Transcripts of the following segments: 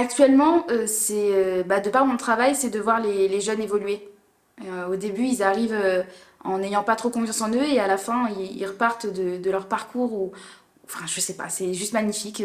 Actuellement, de par mon travail, c'est de voir les jeunes évoluer. Au début, ils arrivent en n'ayant pas trop confiance en eux et à la fin, ils repartent de leur parcours. Enfin, je sais pas, c'est juste magnifique.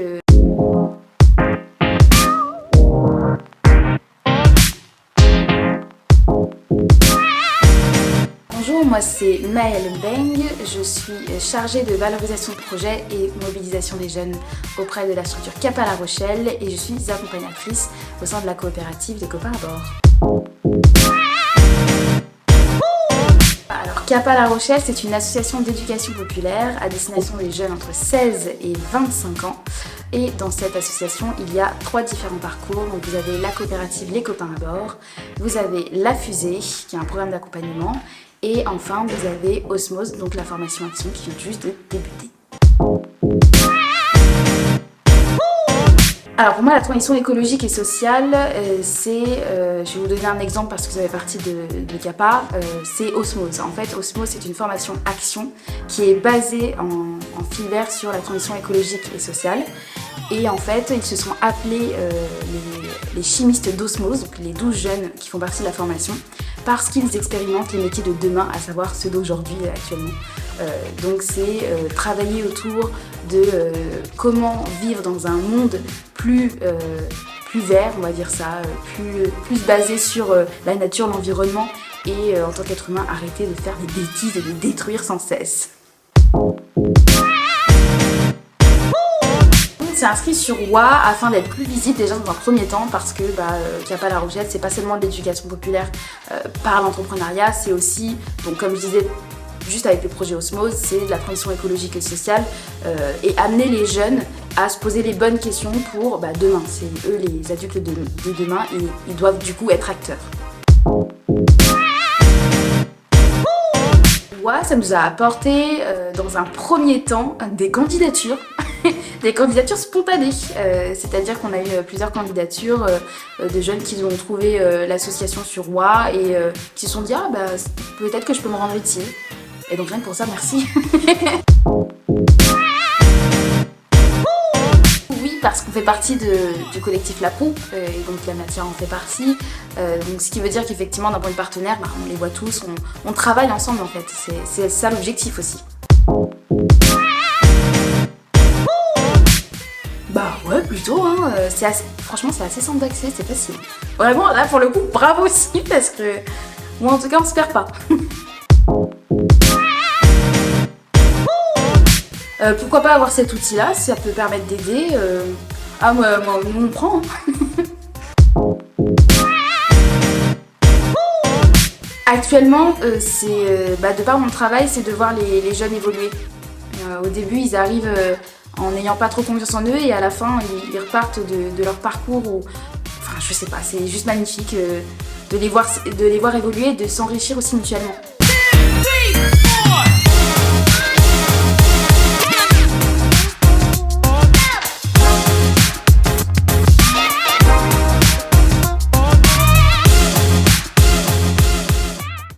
Bonjour, moi c'est Maëlle Beng, je suis chargée de valorisation de projets et mobilisation des jeunes auprès de la structure CAP à La Rochelle et je suis accompagnatrice au sein de la coopérative des copains à bord. Alors CAP à La Rochelle, c'est une association d'éducation populaire à destination des jeunes entre 16 et 25 ans. Et dans cette association, il y a 3 différents parcours. Donc vous avez la coopérative Les Copains à bord, vous avez La Fusée, qui est un programme d'accompagnement, et enfin vous avez Osmose, donc la formation action qui vient juste de débuter. Alors pour moi, la transition écologique et sociale, je vais vous donner un exemple parce que vous avez partie de CAPA, c'est Osmose. En fait, Osmose, c'est une formation action qui est basée en fil vert sur la transition écologique et sociale. Et en fait, ils se sont appelés les chimistes d'Osmose, donc les 12 jeunes qui font partie de la formation, parce qu'ils expérimentent les métiers de demain, à savoir ceux d'aujourd'hui actuellement. Donc c'est travailler autour de comment vivre dans un monde plus vert, on va dire ça, plus basé sur la nature, l'environnement et en tant qu'être humain, arrêter de faire des bêtises et de détruire sans cesse. C'est inscrit sur WA afin d'être plus visible déjà dans un premier temps parce que CAP à La Rochelle, c'est pas seulement de l'éducation populaire par l'entrepreneuriat, c'est aussi, donc comme je disais juste avec le projet Osmose, c'est de la transition écologique et sociale et amener les jeunes à se poser les bonnes questions pour demain. C'est eux les adultes de demain et ils doivent du coup être acteurs. WA, ça nous a apporté dans un premier temps des candidatures. Des candidatures spontanées, c'est-à-dire qu'on a eu plusieurs candidatures de jeunes qui ont trouvé l'association sur WA et qui se sont dit peut-être que je peux me rendre utile. Et donc rien que pour ça, merci. Oui, parce qu'on fait partie du collectif La Proue, et donc la matière en fait partie. Donc ce qui veut dire qu'effectivement d'un point de partenaire, on les voit tous, on travaille ensemble en fait. C'est ça l'objectif aussi. Ouais, plutôt, hein. Franchement, c'est assez simple d'accès, c'est facile. Vraiment, là, pour le coup, bravo aussi, parce que moi, en tout cas, on se perd pas. Pourquoi pas avoir cet outil-là, ça peut permettre d'aider. Nous, on prend. Actuellement, de par mon travail, c'est de voir les jeunes évoluer. Au début, ils arrivent en n'ayant pas trop confiance en eux et à la fin ils repartent de leur parcours enfin je sais pas, c'est juste magnifique de les voir évoluer et de s'enrichir aussi mutuellement.